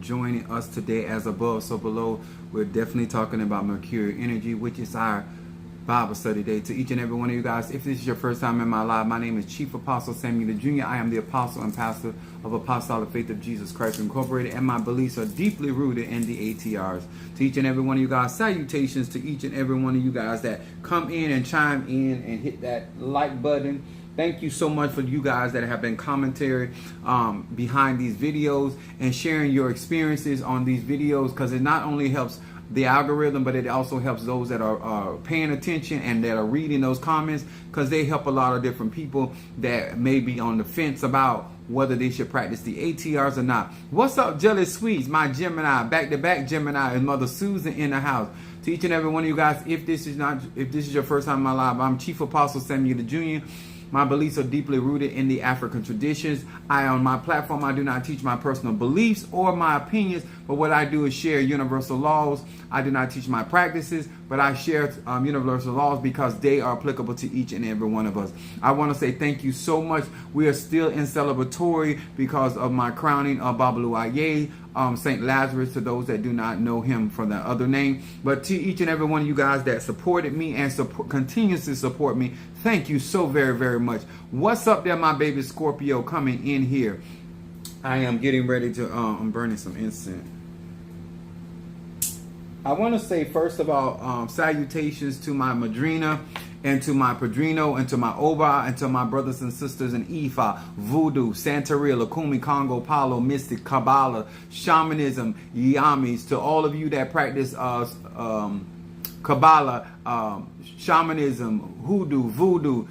joining us today. As above, so below. We're definitely talking about Mercurial energy, which is our Bible study day. To each and every one of you guys, if this is your first time in my life, my name is Chief Apostle Samuel Jr. I am the apostle and pastor of Apostolic Faith of Jesus Christ Incorporated, and my beliefs are deeply rooted in the ATRs. To each and every one of you guys, salutations to each and every one of you guys that come in and chime in and hit that like button. Thank you so much for you guys that have been commentary behind these videos and sharing your experiences on these videos, because it not only helps the algorithm, but it also helps those that are paying attention and that are reading those comments, because they help a lot of different people that may be on the fence about whether they should practice the ATRs or not. What's up, Jelly Sweets, my Gemini, back-to-back Gemini, and Mother Susan in the house. To each and every one of you guys, if this is your first time in my life, I'm Chief Apostle Samuel Jr. My beliefs are deeply rooted in the African traditions. On my platform, I do not teach my personal beliefs or my opinions, but what I do is share universal laws. I do not teach my practices, but I share universal laws because they are applicable to each and every one of us. I want to say thank you so much. We are still in celebratory because of my crowning of Babalu St. Lazarus, to those that do not know him from the other name. But to each and every one of you guys that supported me and continues to support me, thank you so very, very much. What's up there, my baby Scorpio, coming in here? I am getting ready to, I'm burning some incense. I want to say, first of all, salutations to my Madrina and to my Padrino and to my Oba and to my brothers and sisters in Ifa, Voodoo, Santeria, Lakumi, Congo, Palo, Mystic, Kabbalah, Shamanism, Yamis, to all of you that practice Kabbalah, Shamanism, Hoodoo, Voodoo,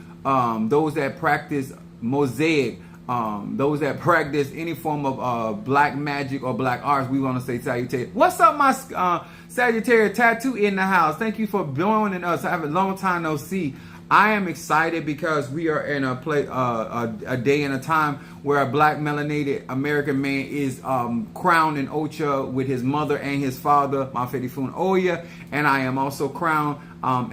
those that practice Mosaic, those that practice any form of black magic or black arts, we want to say salutations. What's up, my Sagittarius Tattoo in the house? Thank you for joining us. I have a long time no see. I am excited because we are in a day and a time where a black melanated American man is crowned in Ocha with his mother and his father, Mafedifun Oya, and I am also crowned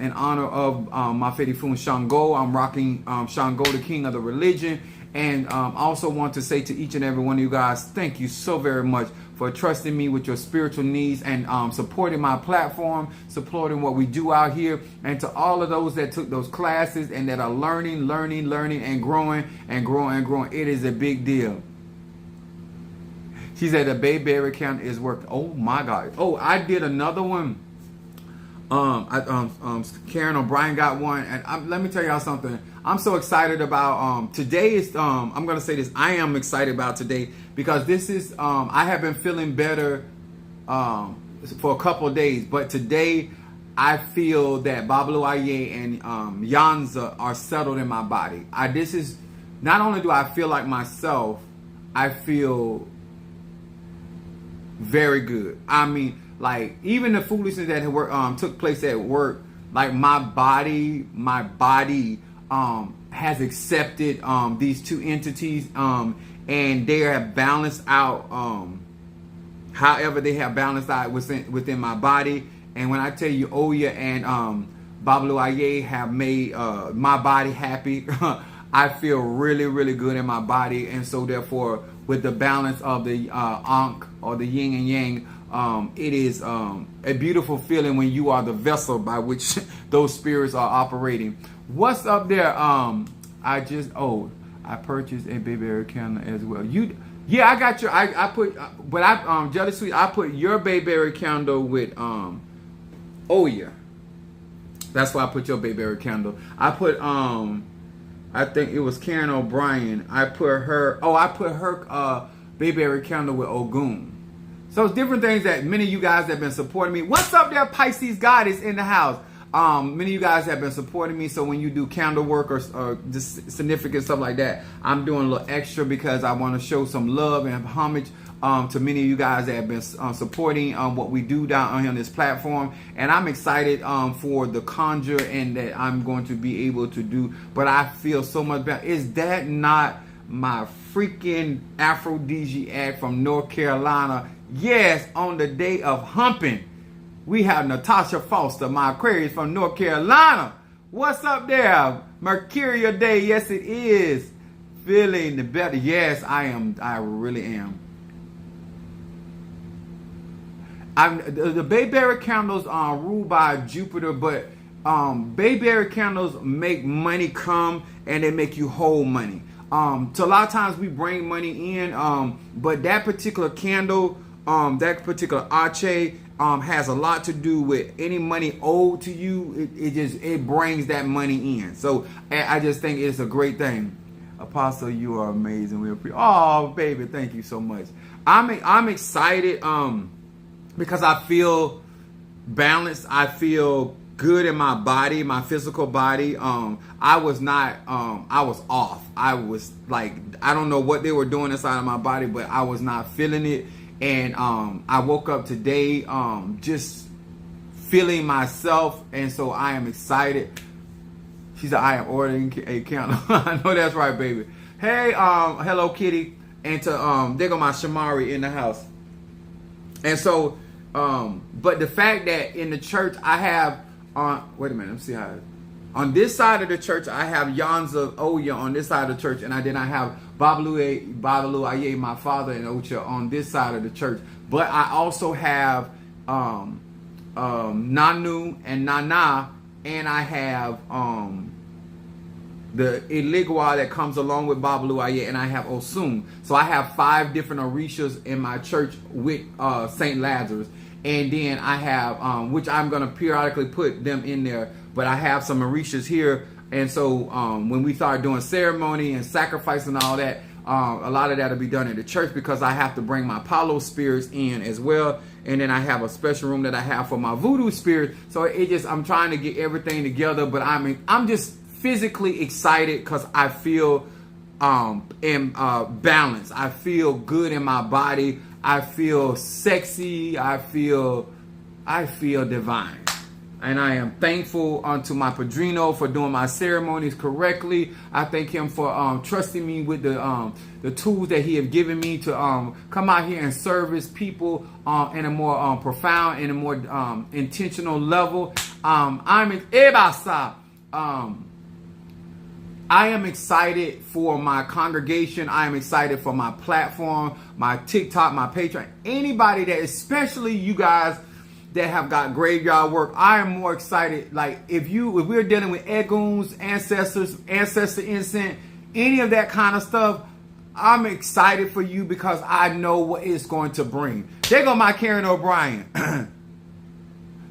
in honor of Mafedifun Shango. I'm rocking Shango, the king of the religion. And also want to say to each and every one of you guys, thank you so very much for trusting me with your spiritual needs and supporting my platform, supporting what we do out here. And to all of those that took those classes and that are learning and growing. It is a big deal. She said the Bayberry count is working. Oh my God. Oh, I did another one. Karen O'Brien got one, and let me tell y'all something. I'm so excited about today is I'm gonna say this. I am excited about today because this is I have been feeling better for a couple of days, but today I feel that Babalu Aye and Yanza are settled in my body. This is not only do I feel like myself, I feel very good. I mean, like, even the foolishness that took place at work, like my body has accepted these two entities, and they have balanced out however they have balanced out within my body. And when I tell you Oya and Babalu Aye have made my body happy, I feel really, really good in my body. And so therefore, with the balance of the Ankh or the yin and yang, it is a beautiful feeling when you are the vessel by which those spirits are operating. What's up there? I purchased a Bayberry candle as well. Yeah, I got your. I put, but Jelly Sweet, I put your Bayberry candle with Oya. That's why I put your Bayberry candle. I put I think it was Karen O'Brien. I put her Bayberry candle with Ogun. So it's different things that many of you guys have been supporting me. What's up there, Pisces Goddess in the house? Many of you guys have been supporting me. So when you do candle work or just significant stuff like that, I'm doing a little extra because I want to show some love and homage to many of you guys that have been supporting what we do down on this platform. And I'm excited for the conjure and that I'm going to be able to do. But I feel so much better. Is that not my freaking aphrodisiac from North Carolina? Yes, on the day of humping, we have Natasha Foster, my Aquarius from North Carolina. What's up there? Mercurial Day, yes it is. Feeling the better. Yes, I am. I really am. The bayberry candles are ruled by Jupiter, but bayberry candles make money come, and they make you hold money. So a lot of times we bring money in, but that particular candle, that particular arche, has a lot to do with any money owed to you. It brings that money in. So I just think it's a great thing. Apostle, you are amazing. Oh, baby, thank you so much. I'm excited because I feel balanced. I feel good in my body, my physical body. I was off. I was like, I don't know what they were doing inside of my body, but I was not feeling it. And I woke up today just feeling myself, and so I am excited. She said, I am ordering a candle. I know that's right, baby. Hey, hello, Kitty. And there go my Shamari in the house. And so, but the fact that in the church I have, wait a minute, let me see how. On this side of the church, I have Yanza Oya on this side of the church, and then I have Babalu Aye, my father, and Ocha on this side of the church. But I also have Nanu and Nana, and I have the Iligwa that comes along with Babalu Aye, and I have Osun. So I have 5 different Orishas in my church with St. Lazarus. And then I have, which I'm going to periodically put them in there, but I have some Orishas here. And so when we start doing ceremony and sacrifice and all that, a lot of that will be done in the church, because I have to bring my Palo spirits in as well. And then I have a special room that I have for my voodoo spirit. So I'm trying to get everything together, but I'm just physically excited because I feel balanced. I feel good in my body. I feel sexy. I feel divine. And I am thankful unto my Padrino for doing my ceremonies correctly. I thank him for trusting me with the tools that he has given me to come out here and service people in a more profound and a more intentional level. I am excited for my congregation. I am excited for my platform, my TikTok, my Patreon. Anybody that, especially you guys that have got graveyard work, I am more excited. Like if we're dealing with eguns, ancestor incense, any of that kind of stuff, I'm excited for you because I know what it's going to bring. There go my Karen O'Brien. So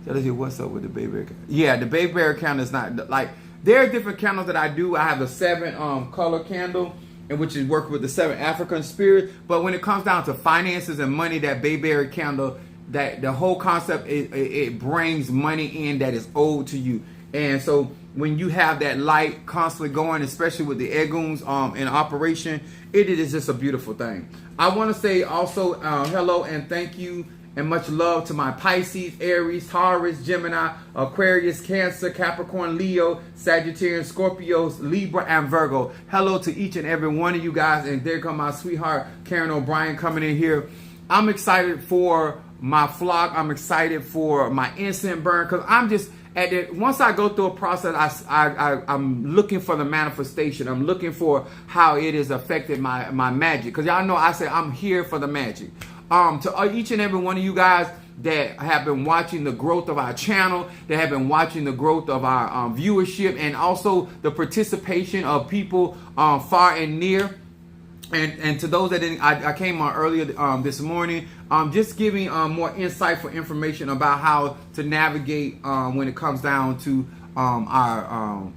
let's see what's up with the baby. Yeah, the baby bear candle is not like. There are different candles that I do. I have the 7 color candle, and which is working with the 7 African spirits. But when it comes down to finances and money, that bayberry candle, that the whole concept, it brings money in that is owed to you. And so when you have that light constantly going, especially with the eguns in operation, it is just a beautiful thing. I want to say also hello and thank you and much love to my Pisces, Aries, Taurus, Gemini, Aquarius, Cancer, Capricorn, Leo, Sagittarius, Scorpios, Libra, and Virgo. Hello to each and every one of you guys. And there come my sweetheart, Karen O'Brien, coming in here. I'm excited for my flock. I'm excited for my incense burn, because I'm just once I go through a process, I'm looking for the manifestation. I'm looking for how it has affected my magic. Because y'all know I say I'm here for the magic. To each and every one of you guys that have been watching the growth of our channel, that have been watching the growth of our viewership, and also the participation of people far and near. And to those that didn't, I came on earlier this morning, just giving more insightful information about how to navigate when it comes down to our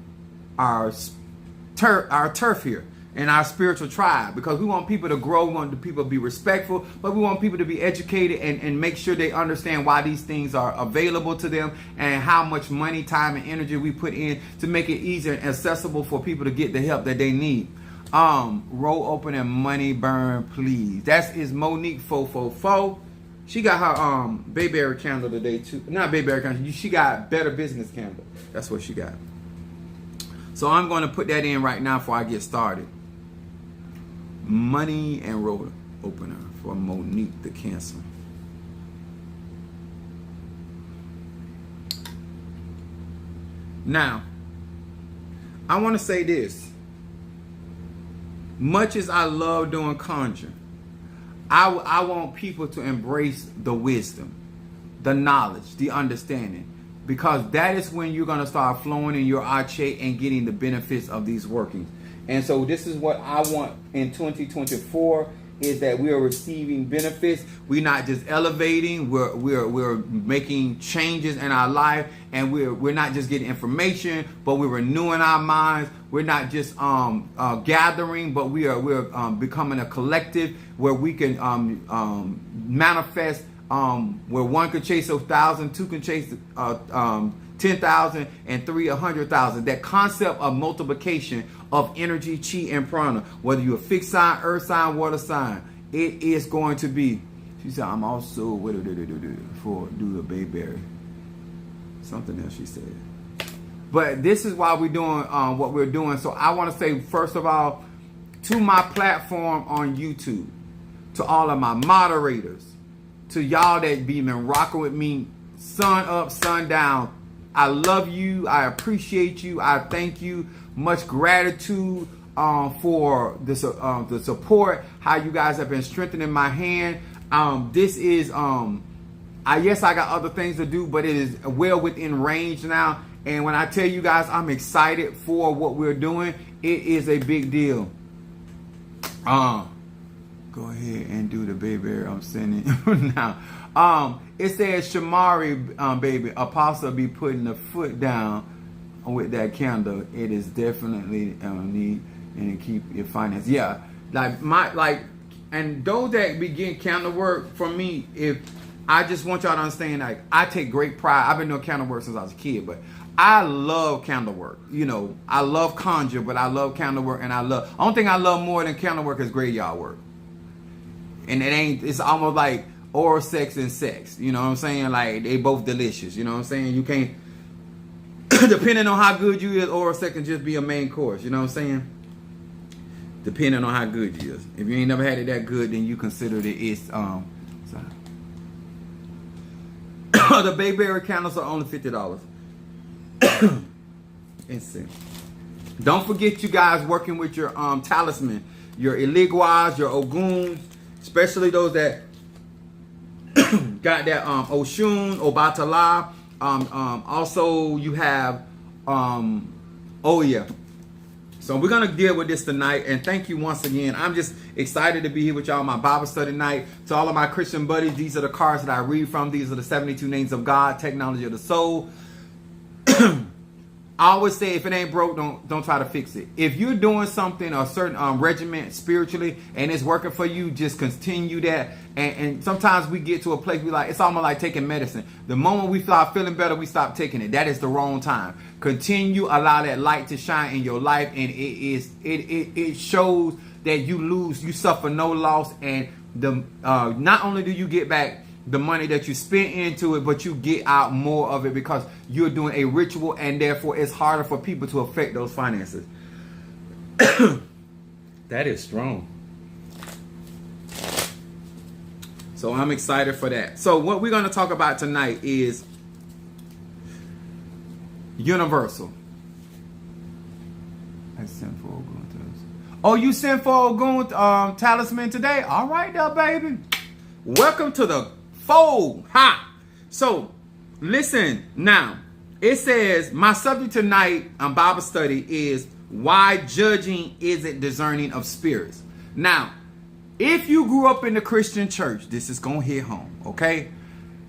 turf here and our spiritual tribe, because we want people to grow, we want the people to be respectful, but we want people to be educated and make sure they understand why these things are available to them and how much money, time, and energy we put in to make it easier and accessible for people to get the help that they need. Roll open and money burn, please. That is Monique 444. She got her bayberry candle today too. Not bayberry candle. She got Better Business candle. That's what she got. So I'm going to put that in right now before I get started. Money and roll opener for Monique the Cancer. Now, I want to say this. Much as I love doing conjuring, I want people to embrace the wisdom. the knowledge, the understanding. Because that is when you're going to start flowing in your arche and getting the benefits of these workings. And so this is what I want in 2024, is that we are receiving benefits. We're not just elevating, we're making changes in our life, and we're not just getting information, but we're renewing our minds. We're not just gathering, but we're becoming a collective where we can manifest, where one can chase 1,000, two can chase 10,000, and three 100,000. That concept of multiplication of energy, chi, and prana, whether you're a fixed sign, earth sign, water sign, it is going to be. She said, I'm also for do the bayberry. Something else she said. But this is why we're doing what we're doing. So I want to say, first of all, to my platform on YouTube, to all of my moderators, to y'all that been rocking with me sun up, sun down, I love you. I appreciate you. I thank you. Much gratitude for the support, how you guys have been strengthening my hand. This is, yes, I got other things to do, but it is well within range now. And when I tell you guys I'm excited for what we're doing, it is a big deal. Go ahead and do the baby I'm sending now. It says, Shamari, baby, Apostle be putting the foot down with that candle. It is definitely need and keep your finance. Yeah, and those that begin candle work, for me, if I just want y'all to understand, like, I take great pride. I've been doing candle work since I was a kid, but I love candle work. You know, I love conjure, but I love candle work, and only thing I love more than candle work is graveyard work. And it's almost like oral sex and sex. You know what I'm saying? Like, they both delicious. You know what I'm saying? You can't, depending on how good you is, oral sex can just be a main course. You know what I'm saying? Depending on how good you is. If you ain't never had it that good, then you consider that it's the bayberry candles are only $50. Insane. Don't forget, you guys, working with your talisman, your Eligwas, your Oguns, especially those that got that Oshun, Obatala. Also, you have Oya. So we're going to deal with this tonight. And thank you once again. I'm just excited to be here with y'all on my Bible study night. To all of my Christian buddies, these are the cards that I read from. These are the 72 names of God, technology of the soul. I always say, if it ain't broke, don't try to fix it. If you're doing something, a certain regiment spiritually, and it's working for you, just continue that. And sometimes we get to a place it's almost like taking medicine. The moment we start feeling better, we stop taking it. That is the wrong time. Continue, allow that light to shine in your life, and it shows that you suffer no loss, and not only do you get back the money that you spent into it, but you get out more of it because you're doing a ritual, and therefore it's harder for people to affect those finances. That is strong. So I'm excited for that. So what we're going to talk about tonight is universal. I sent for Ogun talisman. Oh, you sent for Ogun talisman today? All right, there, baby. Welcome to the fold. Ha! So, listen now. It says, my subject tonight on Bible study is why judging isn't discerning of spirits. Now, if you grew up in the Christian church, this is going to hit home, okay?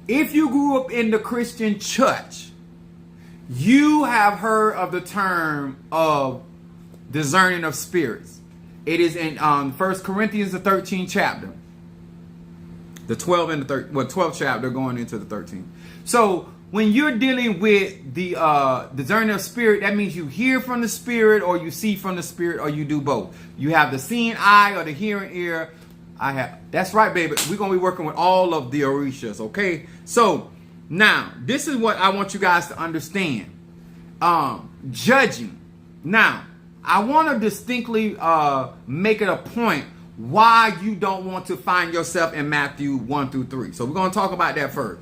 If you grew up in the Christian church, you have heard of the term of discerning of spirits. It is in 1 Corinthians, the 13th chapter. The 12th chapter going into the 13th. So when you're dealing with the discerning of spirit, that means you hear from the spirit, or you see from the spirit, or you do both. You have the seeing eye or the hearing ear. That's right, baby. We're going to be working with all of the orishas, okay? So now, this is what I want you guys to understand. Judging. Now, I want to distinctly make it a point why you don't want to find yourself in Matthew 1 through 3. So we're going to talk about that first.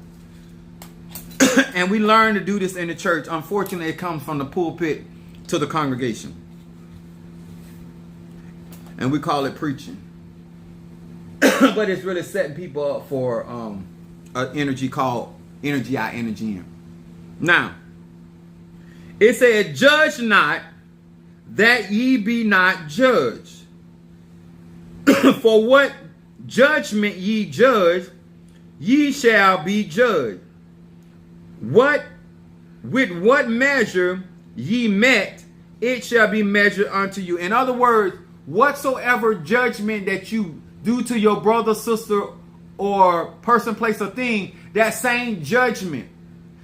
And we learn to do this in the church. Unfortunately, it comes from the pulpit to the congregation. And we call it preaching. But it's really setting people up for an energy called energy out, energy in. Now, it said, judge not that ye be not judged. For what judgment ye judge, ye shall be judged. With what measure ye met, it shall be measured unto you. In other words, whatsoever judgment that you do to your brother, sister, or person, place, or thing, that same judgment.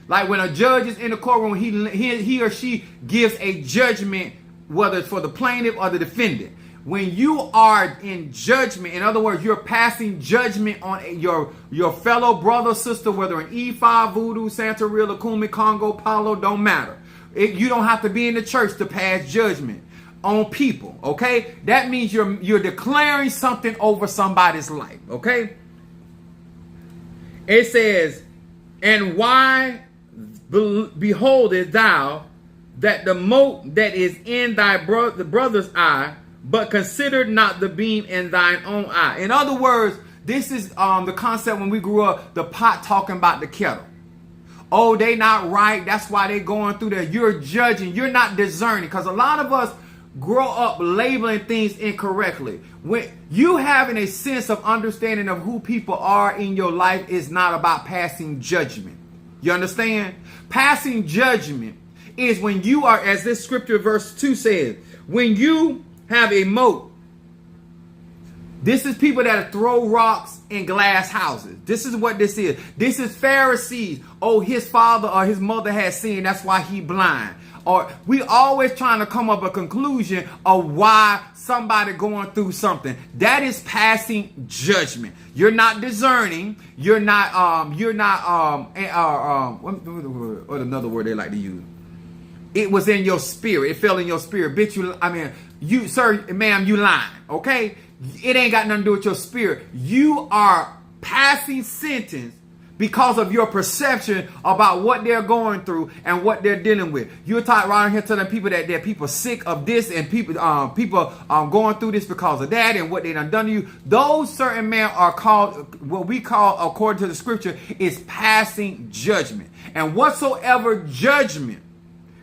Like when a judge is in the courtroom, he or she gives a judgment, whether it's for the plaintiff or the defendant. When you are in judgment, in other words, you're passing judgment on your fellow brother, sister, whether in E5, Voodoo, Santeria, Lukumi, Congo, Palo, don't matter. You don't have to be in the church to pass judgment on people, okay? That means you're declaring something over somebody's life, okay? It says, and why beholdest thou that the mote that is in thy brother's eye, but consider not the beam in thine own eye? In other words, this is the concept when we grew up, the pot talking about the kettle. Oh, they not right. That's why they going through that. You're judging. You're not discerning. Because a lot of us grow up labeling things incorrectly. When you having a sense of understanding of who people are in your life is not about passing judgment. You understand? Passing judgment is when you are, as this scripture verse 2 says, when you have a mote. This is people that throw rocks in glass houses. This is what this is. This is Pharisees. Oh, his father or his mother has sinned. That's why he blind. Or we always trying to come up with a conclusion of why somebody going through something. That is passing judgment. You're not discerning. You're not what another word they like to use. It was in your spirit. It fell in your spirit. Bitch, you, sir, ma'am, you lying. Okay? It ain't got nothing to do with your spirit. You are passing sentence because of your perception about what they're going through and what they're dealing with. You're talking around here telling people that they're people sick of this and people going through this because of that and what they done to you. Those certain men are called, what we call, according to the scripture, is passing judgment. And whatsoever judgment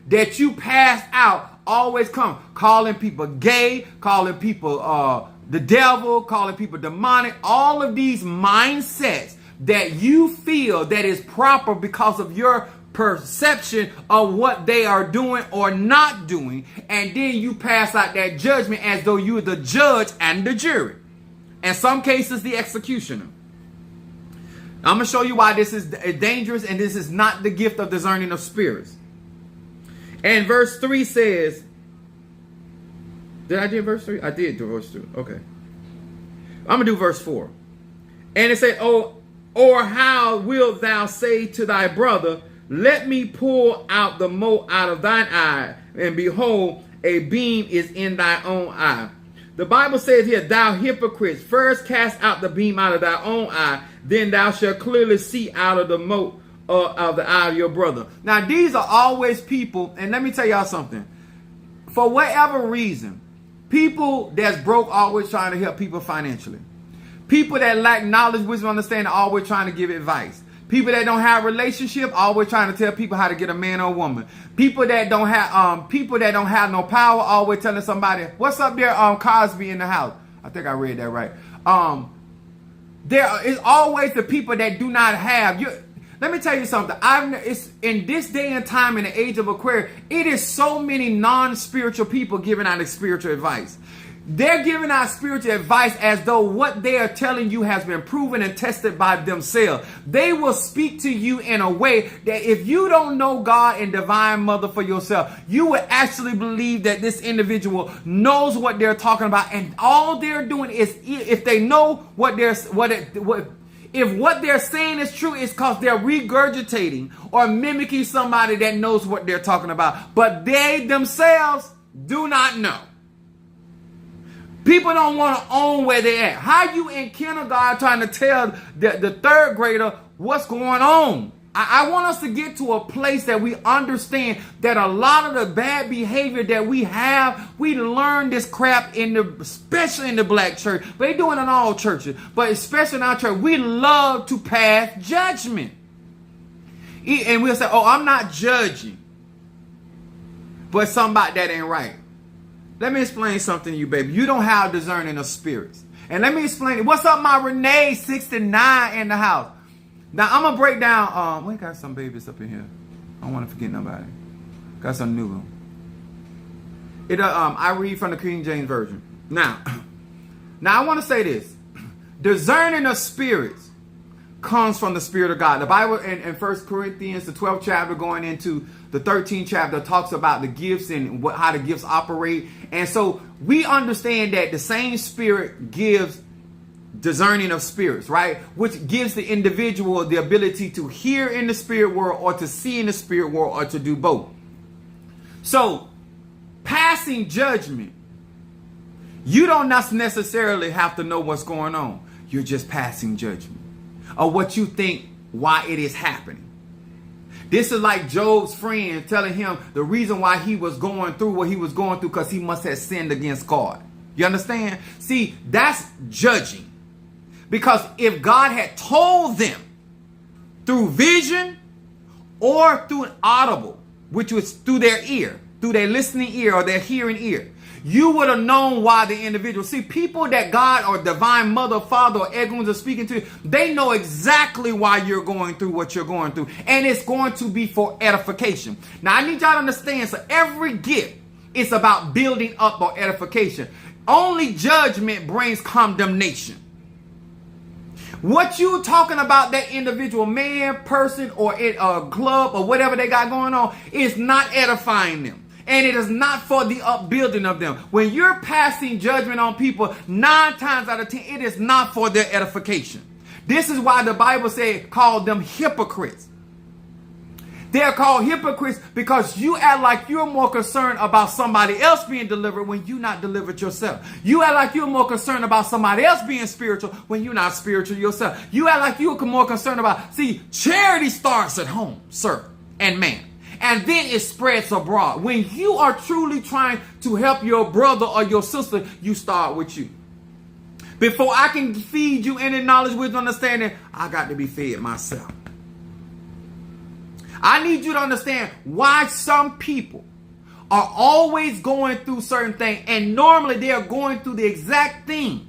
that you pass out always come calling people gay, calling people the devil, calling people demonic. All of these mindsets that you feel that is proper because of your perception of what they are doing or not doing, and then you pass out that judgment as though you're the judge and the jury. In some cases, the executioner. I'm going to show you why this is dangerous and this is not the gift of discerning of spirits. And verse 3 says, did I do verse 3? I did do verse 2. Okay. I'm going to do verse 4. And it says, or how wilt thou say to thy brother, let me pull out the mote out of thine eye, and behold, a beam is in thy own eye. The Bible says here, thou hypocrite, first cast out the beam out of thy own eye, then thou shalt clearly see out of the mote of the eye of your brother. Now, these are always people, and let me tell y'all something. For whatever reason, people that's broke always trying to help people financially. People that lack knowledge, wisdom, understanding, always trying to give advice. People that don't have relationship, always trying to tell people how to get a man or a woman. People that don't have no power, always telling somebody, "What's up there, Cosby in the house?" I think I read that right. There is always the people that do not have. Let me tell you something. It's in this day and time, in the age of Aquarius, it is so many non-spiritual people giving out spiritual advice. They're giving out spiritual advice as though what they are telling you has been proven and tested by themselves. They will speak to you in a way that if you don't know God and Divine Mother for yourself, you would actually believe that this individual knows what they're talking about, and all they're doing is, if they know if what they're saying is true, it's because they're regurgitating or mimicking somebody that knows what they're talking about, but they themselves do not know. People don't want to own where they're at. How you in kindergarten trying to tell the third grader what's going on? I want us to get to a place that we understand that a lot of the bad behavior that we have, we learn this crap especially in the black church, but they do it in all churches, but especially in our church, we love to pass judgment. And we'll say, oh, I'm not judging. But something about that ain't right. Let me explain something to you, baby. You don't have discerning of spirits. And let me explain it. What's up, my Renee 69 in the house? Now, I'm going to break down. We got some babies up in here. I don't want to forget nobody. Got some new one. I read from the King James Version. Now I want to say this. Discerning of spirits comes from the Spirit of God. The Bible in 1 Corinthians, the 12th chapter, going into the 13th chapter, talks about the gifts and how the gifts operate. And so we understand that the same Spirit gives discerning of spirits, right? Which gives the individual the ability to hear in the spirit world or to see in the spirit world or to do both. So, passing judgment, you don't necessarily have to know what's going on. You're just passing judgment of what you think, why it is happening. This is like Job's friend telling him the reason why he was going through what he was going through, because he must have sinned against God. You understand? See, that's judging. Because if God had told them through vision or through an audible, which was through their ear, through their listening ear or their hearing ear, you would have known why the individual. See, people that God or divine mother, father, or eggons are speaking to, they know exactly why you're going through what you're going through. And it's going to be for edification. Now, I need y'all to understand, so every gift is about building up or edification. Only judgment brings condemnation. What you talking about, that individual man, person, or a club, or whatever they got going on, is not edifying them. And it is not for the upbuilding of them. When you're passing judgment on people, 9 times out of 10, it is not for their edification. This is why the Bible said, call them hypocrites. They're called hypocrites because you act like you're more concerned about somebody else being delivered when you're not delivered yourself. You act like you're more concerned about somebody else being spiritual when you're not spiritual yourself. You act like you're more concerned about, see, charity starts at home, sir and ma'am. And then it spreads abroad. When you are truly trying to help your brother or your sister, you start with you. Before I can feed you any knowledge, wisdom, understanding, I got to be fed myself. I need you to understand why some people are always going through certain things, and normally they are going through the exact thing.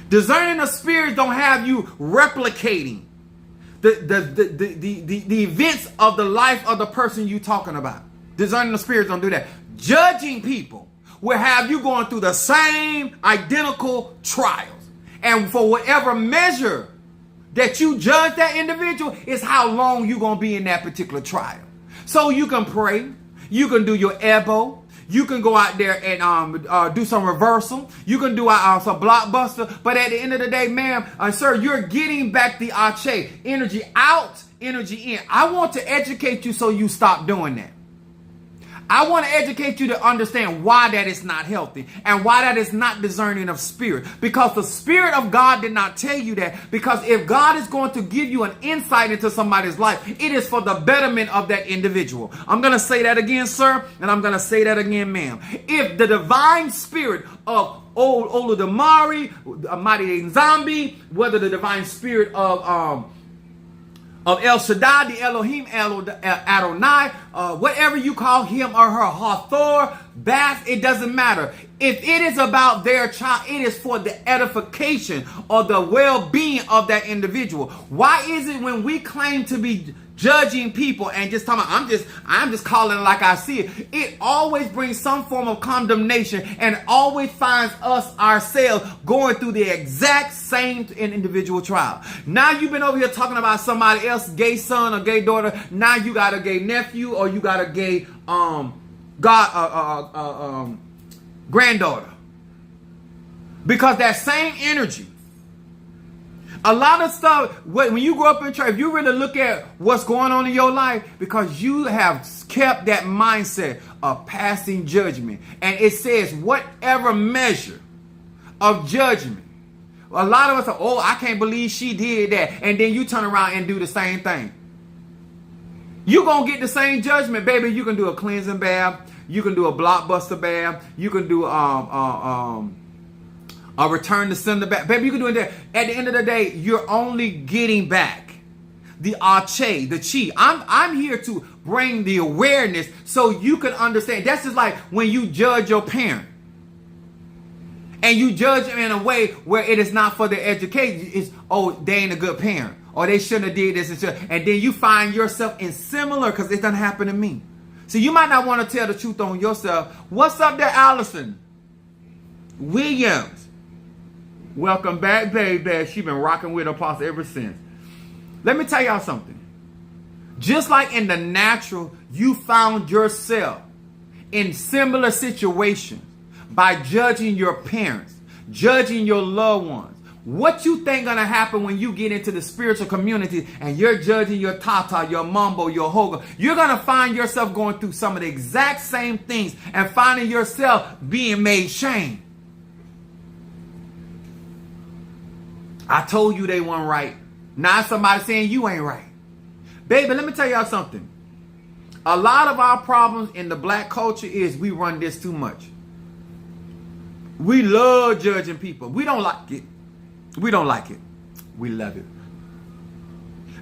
Discerning of spirits don't have you replicating the events of the life of the person you're talking about. Discerning of spirits don't do that. Judging people will have you going through the same identical trials, and for whatever measure that you judge that individual is how long you're going to be in that particular trial. So you can pray. You can do your elbow. You can go out there and do some reversal. You can do some blockbuster. But at the end of the day, ma'am, sir, you're getting back the Ache. Energy out, energy in. I want to educate you so you stop doing that. I want to educate you to understand why that is not healthy and why that is not discerning of spirit. Because the Spirit of God did not tell you that. Because if God is going to give you an insight into somebody's life, it is for the betterment of that individual. I'm going to say that again, sir, and I'm going to say that again, ma'am. If the divine spirit of Oludamari, Mighty Zombie, whether the divine spirit of El Shaddai, the Elohim, Adonai, whatever you call him or her, Hathor, Bath, it doesn't matter. If it is about their child, it is for the edification or the well-being of that individual. Why is it when we claim to be judging people and just talking about, I'm just calling it like I see it, it always brings some form of condemnation and always finds us ourselves going through the exact same individual trial. Now you've been over here talking about somebody else, gay son or gay daughter. Now you got a gay nephew or you got a gay granddaughter. Because that same energy, a lot of stuff, when you grow up in church, if you really look at what's going on in your life, because you have kept that mindset of passing judgment. And it says whatever measure of judgment. A lot of us are, oh, I can't believe she did that. And then you turn around and do the same thing. You're going to get the same judgment, baby. You can do a cleansing bath. You can do a blockbuster bath. You can do a return to sender back. Baby, you can do it there. At the end of the day, you're only getting back the ache, the chi. I'm here to bring the awareness so you can understand. That's just like when you judge your parent. And you judge them in a way where it is not for their education. It's, oh, they ain't a good parent. Or they shouldn't have did this and shouldn't. And then you find yourself in similar, because it doesn't happen to me. So you might not want to tell the truth on yourself. What's up there, Allison Williams? Welcome back, baby. She's been rocking with Apostle ever since. Let me tell y'all something. Just like in the natural, you found yourself in similar situations by judging your parents, judging your loved ones. What you think gonna happen when you get into the spiritual community and you're judging your tata, your mumbo, your hoga? You're gonna find yourself going through some of the exact same things and finding yourself being made shame. I told you they weren't right. Now somebody saying you ain't right. Baby, let me tell y'all something. A lot of our problems in the black culture is we run this too much. We love judging people. We don't like it. We don't like it. We love it.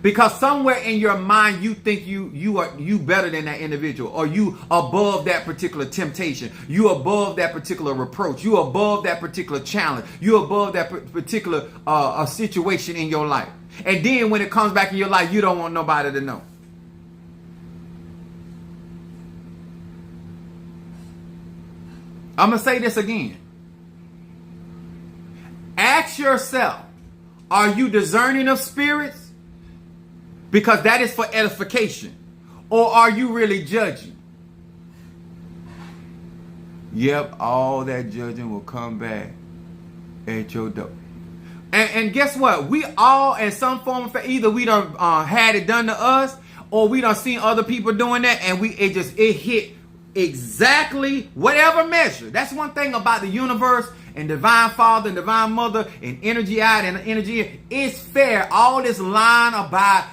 Because somewhere in your mind you think you better than that individual, or you above that particular temptation. You above that particular reproach. You above that particular challenge. You above that particular situation in your life. And then when it comes back in your life, you don't want nobody to know. I'm going to say this again. Ask yourself, are you discerning of spirits? Because that is for edification. Or are you really judging? Yep, all that judging will come back at your door. And guess what? We all, in some form of either we done had it done to us, or we done seen other people doing that, and it hit exactly whatever measure. That's one thing about the universe and divine father and divine mother and energy out and energy in. It's fair. All this line about,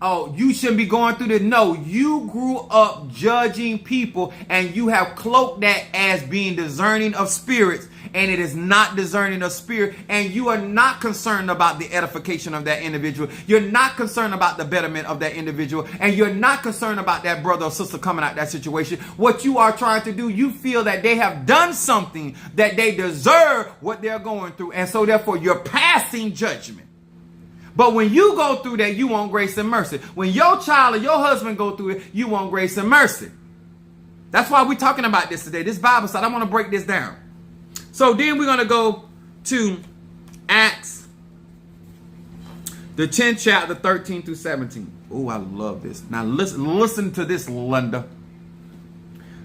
oh, you shouldn't be going through this. No, you grew up judging people and you have cloaked that as being discerning of spirits, and it is not discerning of spirit, and you are not concerned about the edification of that individual. You're not concerned about the betterment of that individual, and you're not concerned about that brother or sister coming out of that situation. What you are trying to do, you feel that they have done something that they deserve what they're going through, and so therefore you're passing judgment. But when you go through that, you want grace and mercy. When your child or your husband go through it, you want grace and mercy. That's why we're talking about this today. This Bible study, I want to break this down. So then we're going to go to Acts, the 10th chapter, 13 through 17. Oh, I love this. Now listen to this, Linda.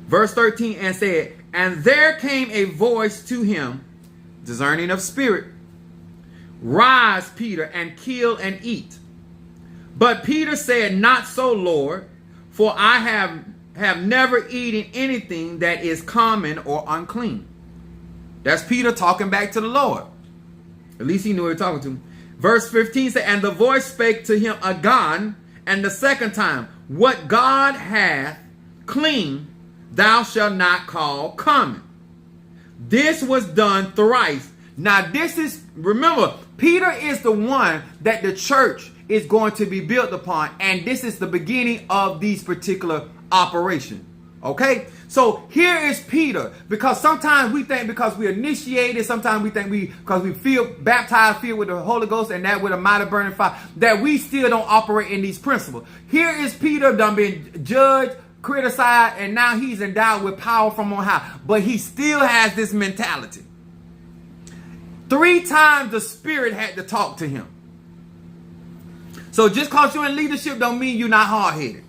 Verse 13, and said, and there came a voice to him, discerning of spirit, rise, Peter, and kill and eat. But Peter said, not so, Lord, for I have never eaten anything that is common or unclean. That's Peter talking back to the Lord. At least he knew he was talking to him. Verse 15 said, and the voice spake to him again, and the second time, what God hath clean, thou shalt not call common. This was done thrice. Now this is, remember, Peter is the one that the church is going to be built upon. And this is the beginning of these particular operations. Okay? So here is Peter. Because sometimes we think because we initiated, sometimes we think because we feel baptized, filled with the Holy Ghost, and that with a mighty burning fire, that we still don't operate in these principles. Here is Peter done been judged, criticized, and now he's endowed with power from on high. But he still has this mentality. 3 times the Spirit had to talk to him. So just because you're in leadership don't mean you're not hard-headed.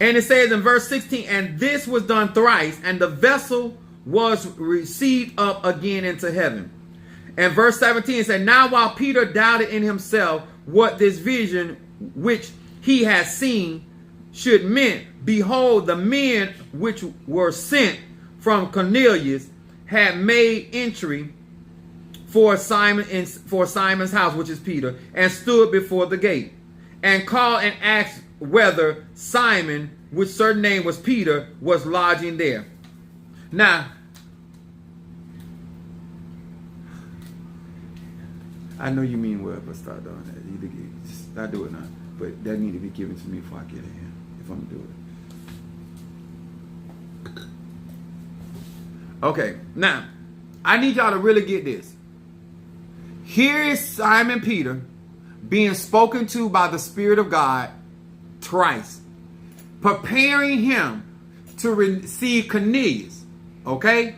And it says in verse 16, and this was done thrice, and the vessel was received up again into heaven. And verse 17 said, now while Peter doubted in himself what this vision which he had seen should mean, behold, the men which were sent from Cornelius had made entry for Simon's house, which is Peter, and stood before the gate, and called and asked whether Simon, which certain name was Peter, was lodging there. Now, I know you mean well, but start doing that. Just start doing that. But that need to be given to me before I get in here, if I'm gonna do it. Okay, now I need y'all to really get this. Here is Simon Peter being spoken to by the Spirit of God twice, preparing him to receive Cornelius. Okay?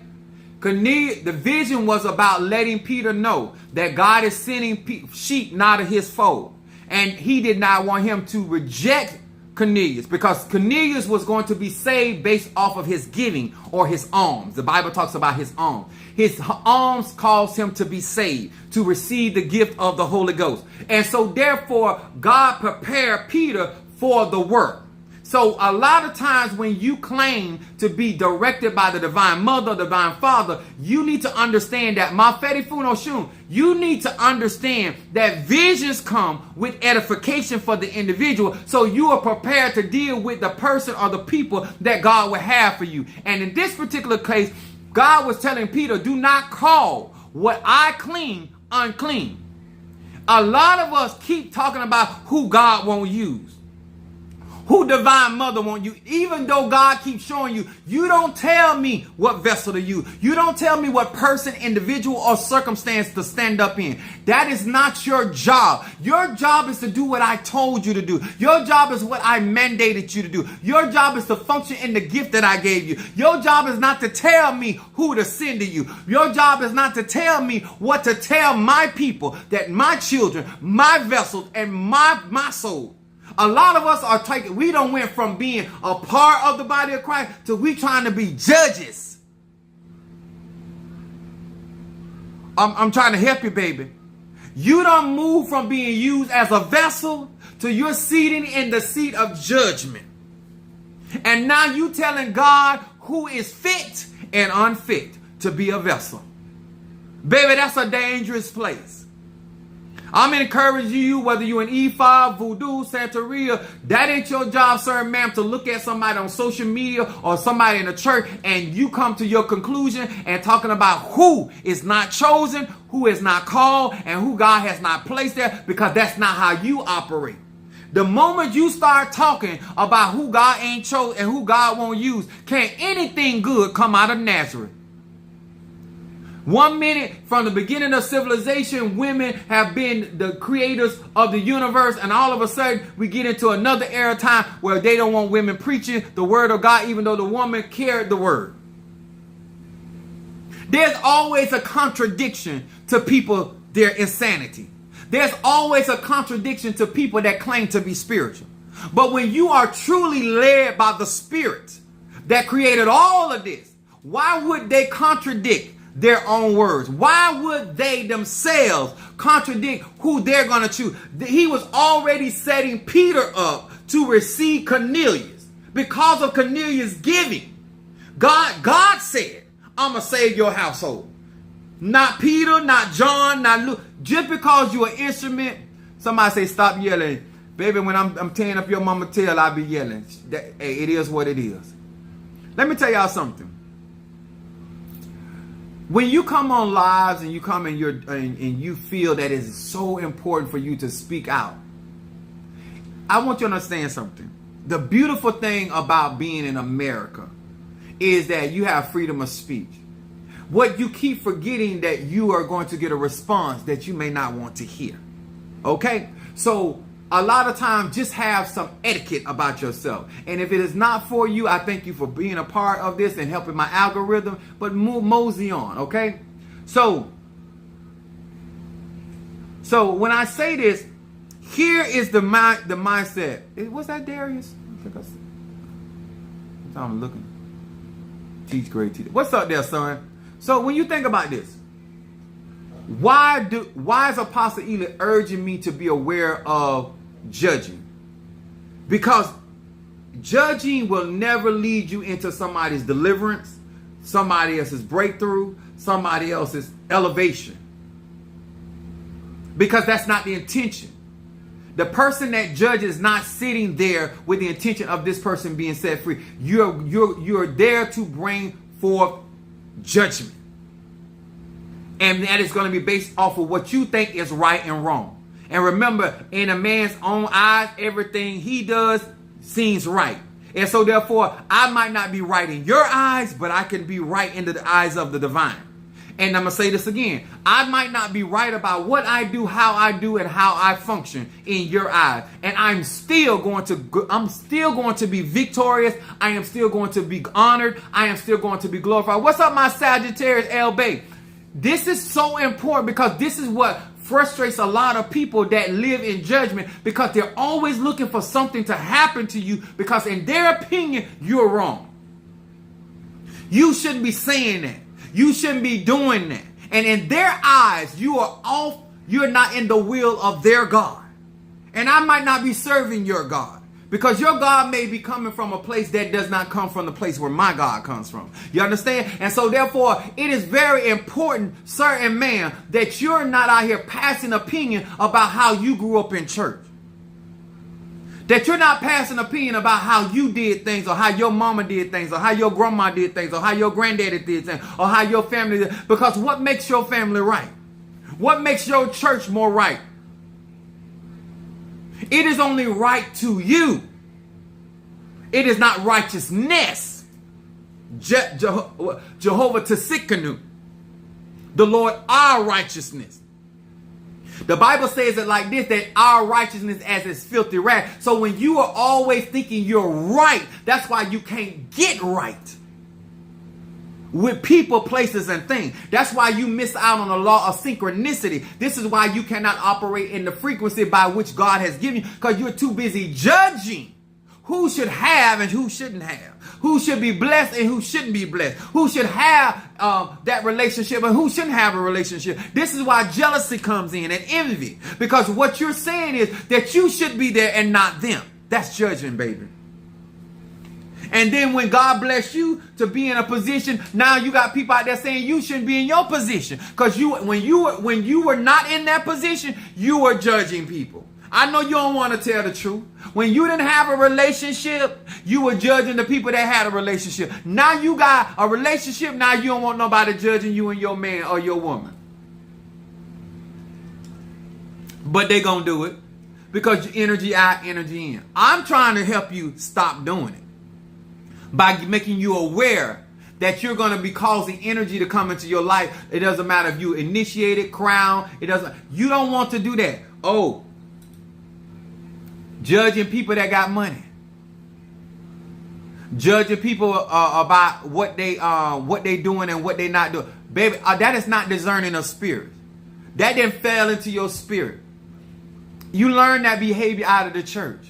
Cornelius, the vision was about letting Peter know that God is sending sheep not of his fold. And he did not want him to reject Cornelius, because Cornelius was going to be saved based off of his giving or his alms. The Bible talks about his alms. His alms caused him to be saved, to receive the gift of the Holy Ghost. And so therefore, God prepared Peter for the work. So a lot of times when you claim to be directed by the divine mother, divine father, you need to understand that you need to understand that visions come with edification for the individual. So you are prepared to deal with the person or the people that God will have for you. And in this particular case, God was telling Peter, do not call what I clean unclean. A lot of us keep talking about who God won't use, who divine mother won't use, even though God keeps showing you. You don't tell me what vessel to use. You don't tell me what person, individual, or circumstance to stand up in. That is not your job. Your job is to do what I told you to do. Your job is what I mandated you to do. Your job is to function in the gift that I gave you. Your job is not to tell me who to send to you. Your job is not to tell me what to tell my people, that my children, my vessels, and my soul. A lot of us are we don't went from being a part of the body of Christ to we trying to be judges. I'm trying to help you, baby. You don't move from being used as a vessel to you're seating in the seat of judgment. And now you telling God who is fit and unfit to be a vessel. Baby, that's a dangerous place. I'm encouraging you, whether you're an E5, Voodoo, Santeria, that ain't your job, sir, ma'am, to look at somebody on social media or somebody in the church and you come to your conclusion and talking about who is not chosen, who is not called, and who God has not placed there, because that's not how you operate. The moment you start talking about who God ain't chosen and who God won't use, can't anything good come out of Nazareth. 1 minute from the beginning of civilization, women have been the creators of the universe, and all of a sudden we get into another era time where they don't want women preaching the word of God, even though the woman carried the word. There's always a contradiction to people, their insanity. There's always a contradiction to people that claim to be spiritual. But when you are truly led by the Spirit that created all of this, why would they contradict their own words? Why would they themselves contradict who they're going to choose? He was already setting Peter up to receive Cornelius because of Cornelius' giving. God said, I'm going to save your household. Not Peter, not John, not Luke. Just because you're an instrument, somebody say, stop yelling. Baby, when I'm tearing up your mama tail, I'll be yelling. Hey, it is what it is. Let me tell y'all something. When you come on lives and you come and you feel that it's so important for you to speak out, I want you to understand something. The beautiful thing about being in America is that you have freedom of speech. What you keep forgetting that you are going to get a response that you may not want to hear. Okay? So a lot of times just have some etiquette about yourself. And if it is not for you, I thank you for being a part of this and helping my algorithm, but mosey on, okay? So when I say this, here is the mindset. What's that, Darius? I'm looking. Teach grade teacher. What's up there, son? So when you think about this, why is Apostle Ely urging me to be aware of judging? Because judging will never lead you into somebody's deliverance, somebody else's breakthrough, somebody else's elevation. Because that's not the intention. The person that judges is not sitting there with the intention of this person being set free. You're there to bring forth judgment. And that is going to be based off of what you think is right and wrong. And remember, in a man's own eyes, everything he does seems right. And so therefore, I might not be right in your eyes, but I can be right in the eyes of the divine. And I'm going to say this again. I might not be right about what I do, how I do, and how I function in your eyes. And I'm still going to be victorious. I am still going to be honored. I am still going to be glorified. What's up, my Sagittarius L Bay? This is so important because this is what frustrates a lot of people that live in judgment, because they're always looking for something to happen to you because in their opinion, you're wrong. You shouldn't be saying that. You shouldn't be doing that. And in their eyes, you are off. You're not in the will of their God. And I might not be serving your God, because your God may be coming from a place that does not come from the place where my God comes from. You understand? And so therefore, it is very important, sir and ma'am, that you're not out here passing opinion about how you grew up in church. That you're not passing opinion about how you did things, or how your mama did things, or how your grandma did things, or how your granddaddy did things, or how your family did. Because what makes your family right? What makes your church more right? It is only right to you. It is not righteousness. Jehovah Tsidkenu, the Lord our righteousness. The Bible says it like this, that our righteousness as is filthy rag. So when you are always thinking you're right, that's why you can't get right with people, places, and things. That's why you miss out on the law of synchronicity. This is why you cannot operate in the frequency by which God has given you, because you're too busy judging who should have and who shouldn't have, who should be blessed and who shouldn't be blessed, who should have that relationship and who shouldn't have a relationship. This is why jealousy comes in, and envy, because what you're saying is that you should be there and not them. That's judging, baby. And then when God bless you to be in a position, now you got people out there saying you shouldn't be in your position, because when you were not in that position, you were judging people. I know you don't want to tell the truth. When you didn't have a relationship, you were judging the people that had a relationship. Now you got a relationship. Now you don't want nobody judging you and your man or your woman. But they gonna do it because your energy out, energy in. I'm trying to help you stop doing it by making you aware that you're going to be causing energy to come into your life. It doesn't matter if you initiate it, crown. You don't want to do that. Oh, judging people that got money, judging people about what they doing and what they not doing, baby. That is not discerning of spirit. That didn't fall into your spirit. You learn that behavior out of the church,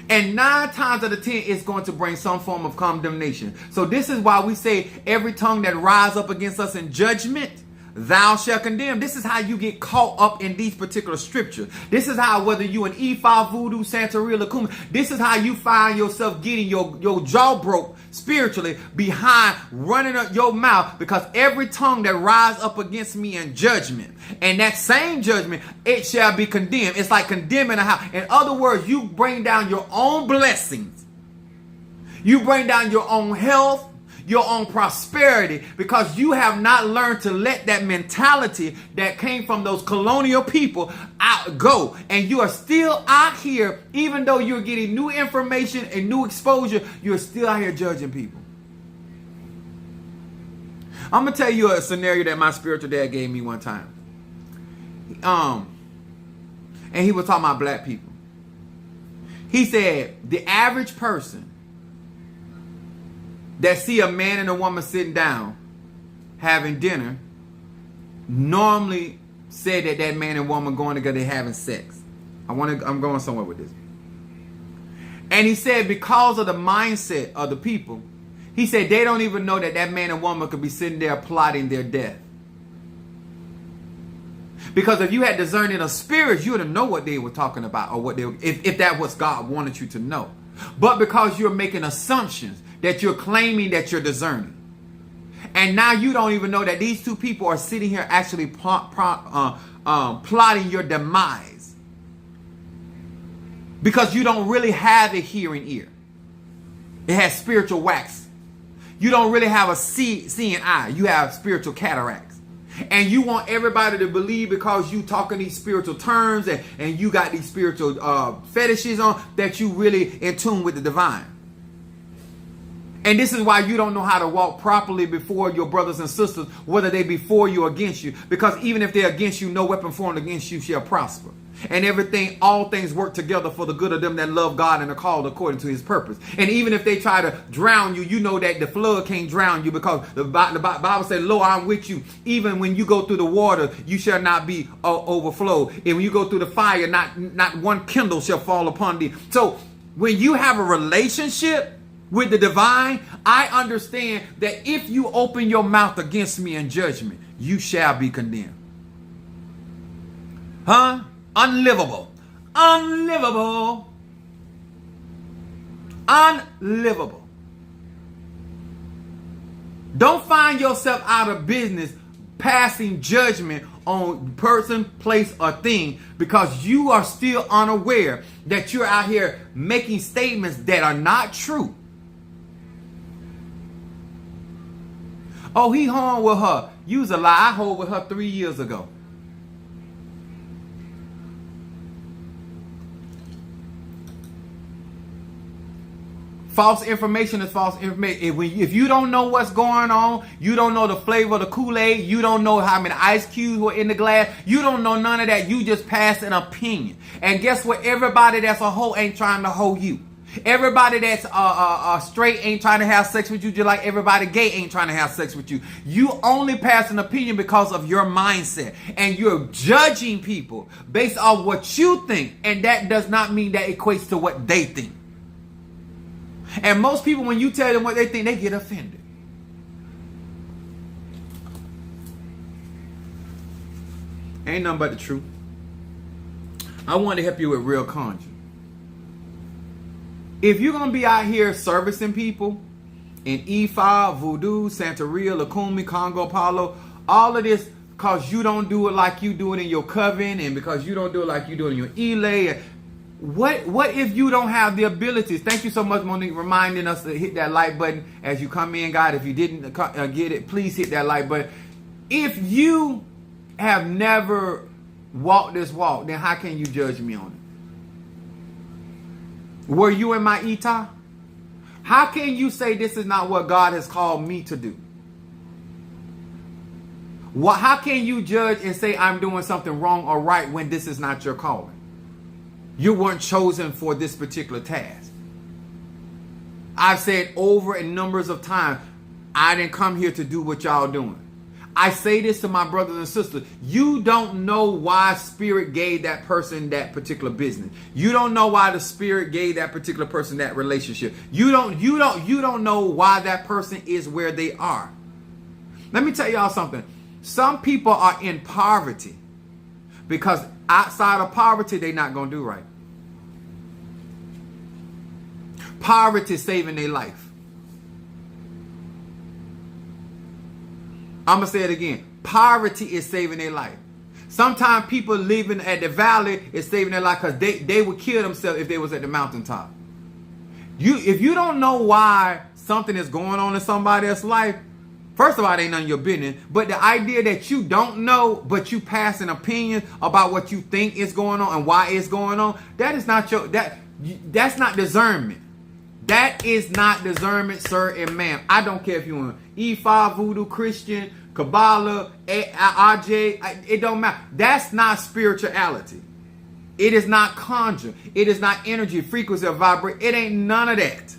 and 9 times out of 10, it's going to bring some form of condemnation. So this is why we say every tongue that rise up against us in judgment, thou shalt condemn. This is how you get caught up in these particular scriptures. This is how, whether you an Ifa, Voodoo, Santeria, Lakuma, this is how you find yourself getting your jaw broke spiritually behind running up your mouth, because every tongue that rise up against me in judgment, and that same judgment, it shall be condemned. It's like condemning a house. In other words, you bring down your own blessings. You bring down your own health, your own prosperity, because you have not learned to let that mentality that came from those colonial people go. And you are still out here, even though you're getting new information and new exposure, you're still out here judging people. I'm going to tell you a scenario that my spiritual dad gave me one time. And he was talking about black people. He said the average person that see a man and a woman sitting down having dinner normally said that man and woman going together having sex. I'm going somewhere with this. And he said because of the mindset of the people, he said they don't even know that man and woman could be sitting there plotting their death. Because if you had discerning of spirits, you would know what they were talking about, or what they if that was God wanted you to know. But because you're making assumptions, that you're claiming that you're discerning, and now you don't even know that these two people are sitting here actually plotting your demise, because you don't really have a hearing ear. It has spiritual wax. You don't really have a seeing eye. You have spiritual cataracts. And you want everybody to believe because you talking these spiritual terms and you got these spiritual fetishes on that you really in tune with the divine. And this is why you don't know how to walk properly before your brothers and sisters, whether they be for you or against you. Because even if they're against you, no weapon formed against you shall prosper. And all things work together for the good of them that love God and are called according to his purpose. And even if they try to drown you, you know that the flood can't drown you, because the Bible said, lo, I'm with you. Even when you go through the water, you shall not be overflowed. And when you go through the fire, not one kindle shall fall upon thee. So when you have a relationship with the divine, I understand that if you open your mouth against me in judgment, you shall be condemned. Huh? Unlivable. Unlivable. Unlivable. Don't find yourself out of business passing judgment on person, place, or thing because you are still unaware that you're out here making statements that are not true. Oh, he home with her. Use a lie. I hold with her 3 years ago. False information is false information. If you don't know what's going on, you don't know the flavor of the Kool-Aid, you don't know how many ice cubes were in the glass, you don't know none of that. You just pass an opinion. And guess what? Everybody that's a hoe ain't trying to hoe you. Everybody that's straight ain't trying to have sex with you, just like everybody gay ain't trying to have sex with you. You only pass an opinion because of your mindset. And you're judging people based on what you think. And that does not mean that equates to what they think. And most people, when you tell them what they think, they get offended. Ain't nothing but the truth. I want to help you with real conjuring. If you're going to be out here servicing people in Ifa, Voodoo, Santeria, Lukumi, Congo, Palo, all of this because you don't do it like you do it in your coven, and because you don't do it like you do it in your Elay. What if you don't have the abilities? Thank you so much, Monique, reminding us to hit that like button as you come in, God. If you didn't get it, please hit that like button. If you have never walked this walk, then how can you judge me on it? Were you in my Ita? How can you say this is not what God has called me to do? How can you judge and say I'm doing something wrong or right when this is not your calling? You weren't chosen for this particular task. I've said over a numbers of times, I didn't come here to do what y'all doing. I say this to my brothers and sisters. You don't know why Spirit gave that person that particular business. You don't know why the Spirit gave that particular person that relationship. You don't know why that person is where they are. Let me tell y'all something. Some people are in poverty because outside of poverty, they're not going to do right. Poverty is saving their life. I'm going to say it again. Poverty is saving their life. Sometimes people living at the valley is saving their life because they would kill themselves if they was at the mountaintop. If you don't know why something is going on in somebody else's life, first of all, it ain't none of your business. But the idea that you don't know, but you pass an opinion about what you think is going on and why it's going on, that is not that's not discernment. That is not discernment, sir and ma'am. I don't care if you're an E5, Voodoo, Christian, Kabbalah, AJ, it don't matter. That's not spirituality. It is not conjure. It is not energy, frequency, or vibrate. It ain't none of that.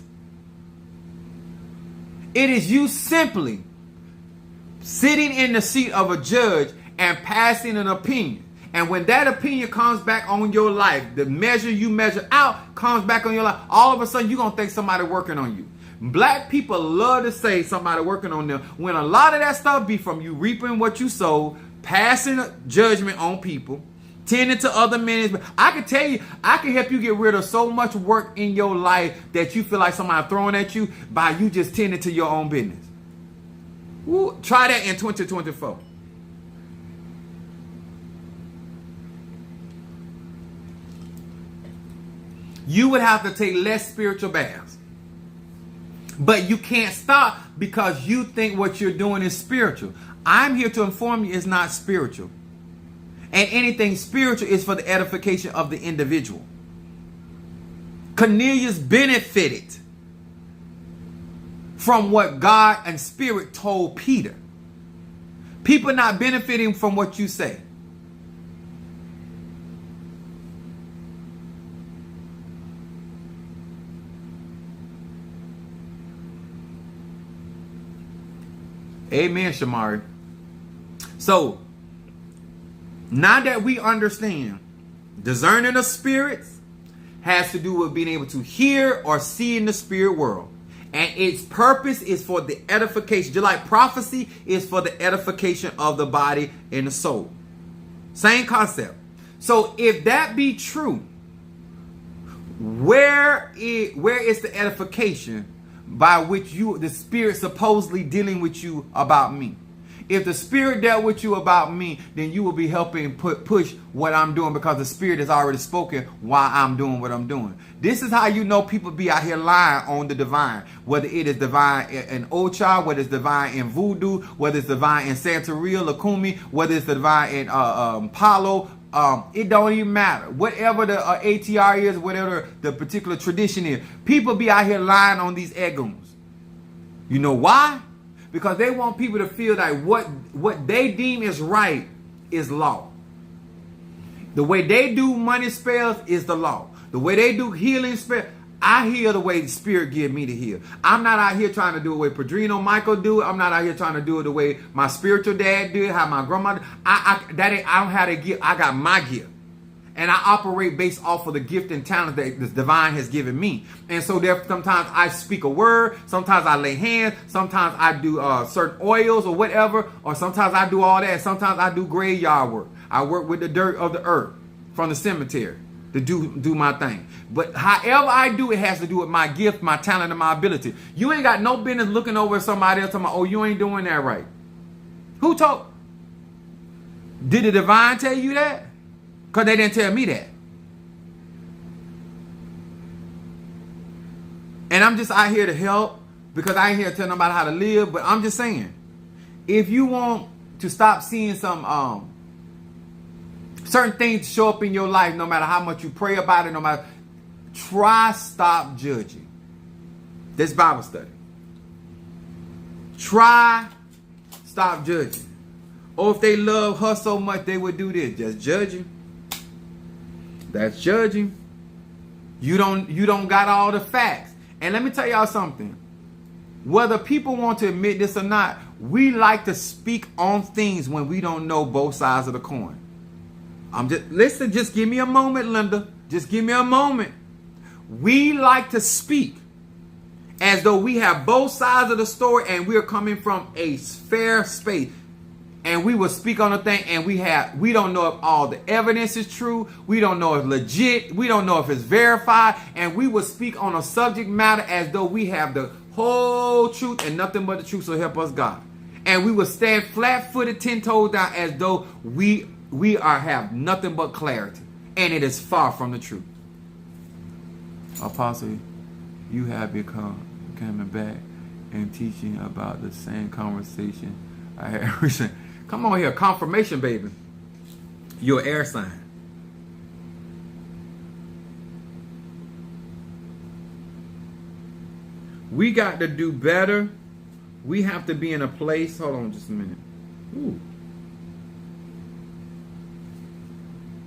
It is you simply sitting in the seat of a judge and passing an opinion. And when that opinion comes back on your life, the measure you measure out comes back on your life, all of a sudden you're going to think somebody working on you. Black people love to say somebody working on them when a lot of that stuff be from you reaping what you sow, passing judgment on people, tending to other men. I can tell you, I can help you get rid of so much work in your life that you feel like somebody throwing at you by you just tending to your own business. Ooh, try that in 2024. You would have to take less spiritual baths. But you can't stop because you think what you're doing is spiritual. I'm here to inform you it's not spiritual. And anything spiritual is for the edification of the individual. Cornelius benefited from what God and Spirit told Peter. People not benefiting from what you say. Amen, Shamari. So, now that we understand, discerning of spirits has to do with being able to hear or see in the spirit world. And its purpose is for the edification. Just like prophecy is for the edification of the body and the soul. Same concept. So if that be true, where is the edification by which the Spirit supposedly dealing with you about me? If the Spirit dealt with you about me, then you will be helping push what I'm doing, because the Spirit has already spoken why I'm doing what I'm doing. This is how you know people be out here lying on the divine. Whether it is divine in Ocha, whether it's divine in Voodoo, whether it's divine in Santeria, Lakumi, whether it's divine in Palo, it don't even matter. Whatever the ATR is, whatever the particular tradition is, people be out here lying on these egums. You know why? Because they want people to feel like what they deem is right is law. The way they do money spells is the law. The way they do healing spells, I heal the way the Spirit give me to heal. I'm not out here trying to do it the way Padrino Michael do it. I'm not out here trying to do it the way my spiritual dad did, how my grandma did. I don't have a gift. I got my gift. And I operate based off of the gift and talent that the divine has given me. And so there, sometimes I speak a word, sometimes I lay hands, sometimes I do certain oils or whatever, or sometimes I do all that. Sometimes I do graveyard work. I work with the dirt of the earth from the cemetery to do my thing. But however I do, it has to do with my gift, my talent, and my ability. You ain't got no business looking over at somebody else talking about, oh, you ain't doing that right. Who told? Did the divine tell you that? Because they didn't tell me that. And I'm just out here to help, because I ain't here to tell nobody how to live. But I'm just saying, if you want to stop seeing some certain things show up in your life, no matter how much you pray about it, no matter, stop judging. This Bible study. Stop judging. Or if they love her so much, they would do this. Just judging. That's judging. You don't got all the facts. And let me tell y'all something. Whether people want to admit this or not, we like to speak on things when we don't know both sides of the coin. Just give me a moment, Linda. Just give me a moment. We like to speak as though we have both sides of the story and we're coming from a fair space. And we will speak on a thing, and we don't know if all the evidence is true. We don't know if it's legit. We don't know if it's verified. And we will speak on a subject matter as though we have the whole truth and nothing but the truth, so help us God. And we will stand flat-footed, 10 toes down, as though we have nothing but clarity. And it is far from the truth. Apostle, you have become coming back and teaching about the same conversation I had recently. Come on here, confirmation, baby. You're an air sign. We got to do better. We have to be in a place. Hold on just a minute. Ooh.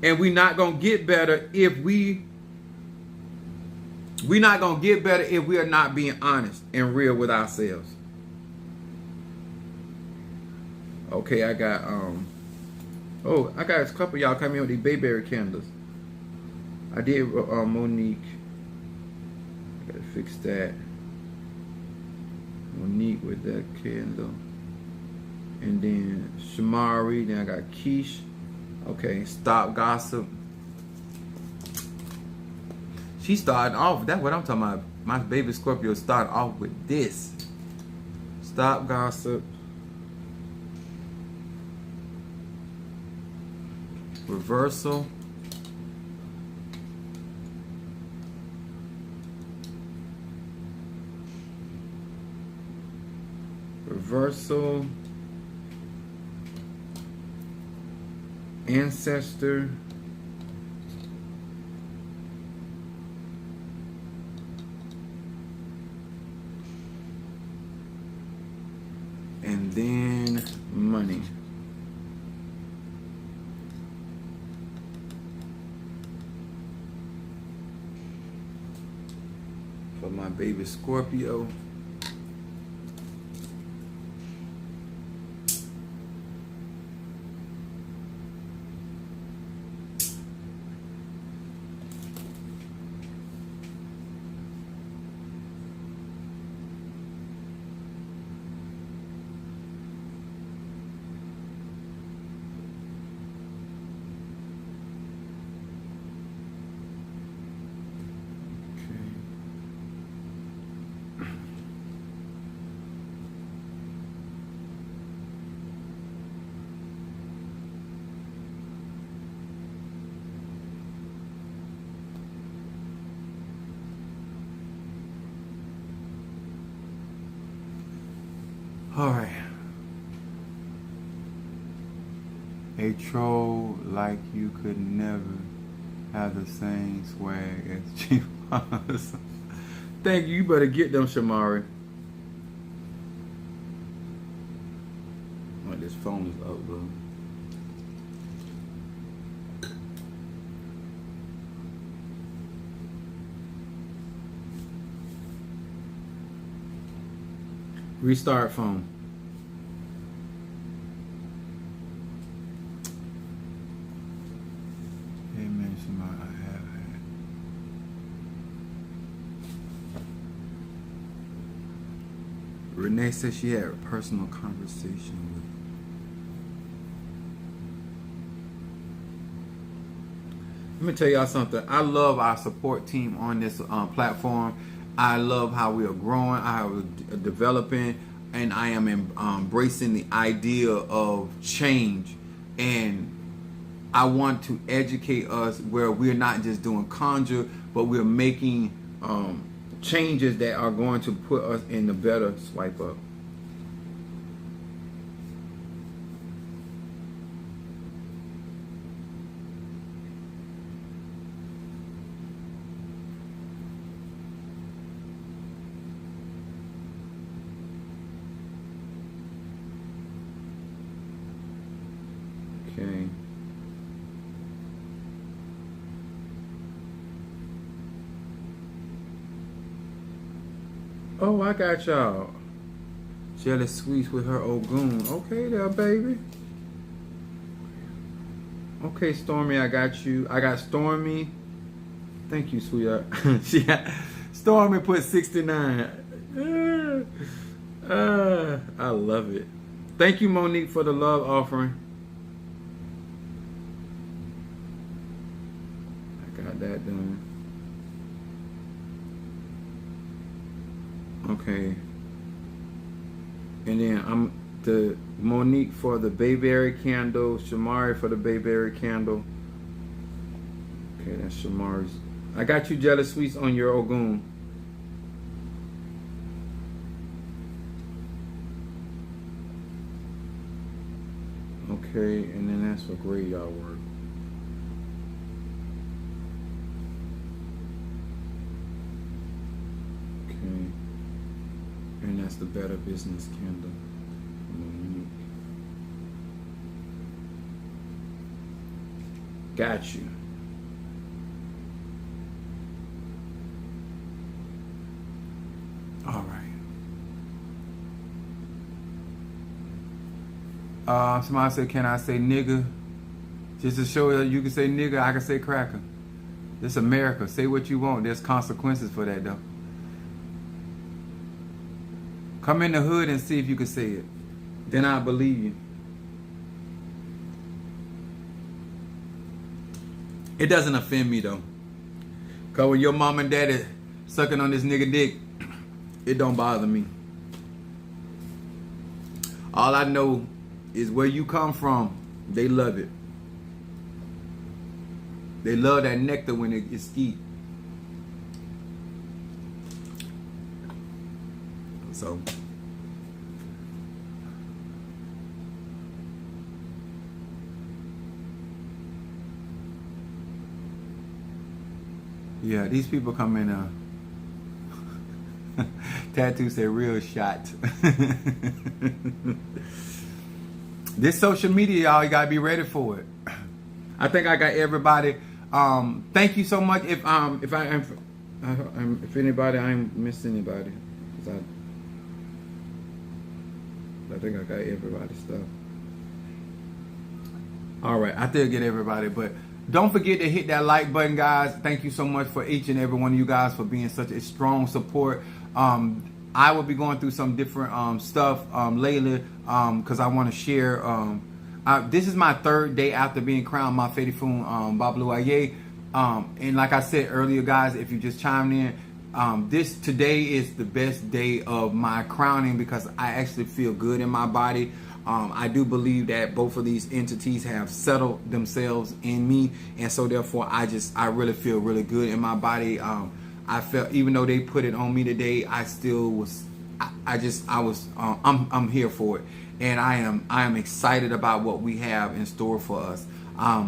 And we're not going to get better if we're not going to get better if we are not being honest and real with ourselves. Okay, I got a couple of y'all coming in with these Bayberry candles. I did Monique. I gotta fix that. Monique with that candle. And then Shamari. Then I got Keish. Okay, Stop Gossip. She started off. That's what I'm talking about. My baby Scorpio started off with this. Stop Gossip. Reversal. ancestor. And then money. For my baby Scorpio. All right. A troll like you could never have the same swag as Chief Boss. Thank you. You better get them, Shamari. Oh, this phone is up, bro. Restart phone. Amen, Shamari. I have had. Renee said she had a personal conversation with. Let me tell y'all something. I love our support team on this platform. I love how we are growing, how we're developing, and I am embracing the idea of change. And I want to educate us where we're not just doing conjure, but we're making changes that are going to put us in the better swipe up. Okay. Oh, I got y'all. Jelly Sweets with her Ogun. Okay there, baby. Okay, Stormy, I got you. I got Stormy. Thank you, sweetheart. Stormy put 69. I love it. Thank you, Monique, for the love offering. I got that done. Okay. And then I'm the Monique for the Bayberry candle, Shamari for the Bayberry candle. Okay, that's Shamari's. I got you Jelly Sweets on your Ogun. Okay, and then that's for graveyard work. Okay. And that's the Better Business candle. Got you. All right. Somebody said, can I say nigga? Just to show you can say nigga, I can say cracker. This America. Say what you want. There's consequences for that, though. Come in the hood and see if you can say it. Then I believe you. It doesn't offend me, though. Because when your mom and daddy sucking on this nigga dick, it don't bother me. All I know is where you come from, they love it. They love that nectar when it gets skied. So Yeah, these people come in tattoo say real shot. This social media, y'all, you gotta be ready for it. I think I got everybody. Thank you so much. If anybody, I ain't missed anybody. I think I got everybody's stuff. All right, I think I get everybody, but don't forget to hit that like button, guys. Thank you so much for each and every one of you guys for being such a strong support. I will be going through some different stuff lately because I want to share. This is my 3rd day after being crowned my Fedifun Bablu Aye. And like I said earlier, guys, if you just chimed in, today is the best day of my crowning because I actually feel good in my body. I do believe that both of these entities have settled themselves in me, and so therefore I really feel really good in my body. I felt, even though they put it on me today, I still was. I'm here for it, and I am excited about what we have in store for us. I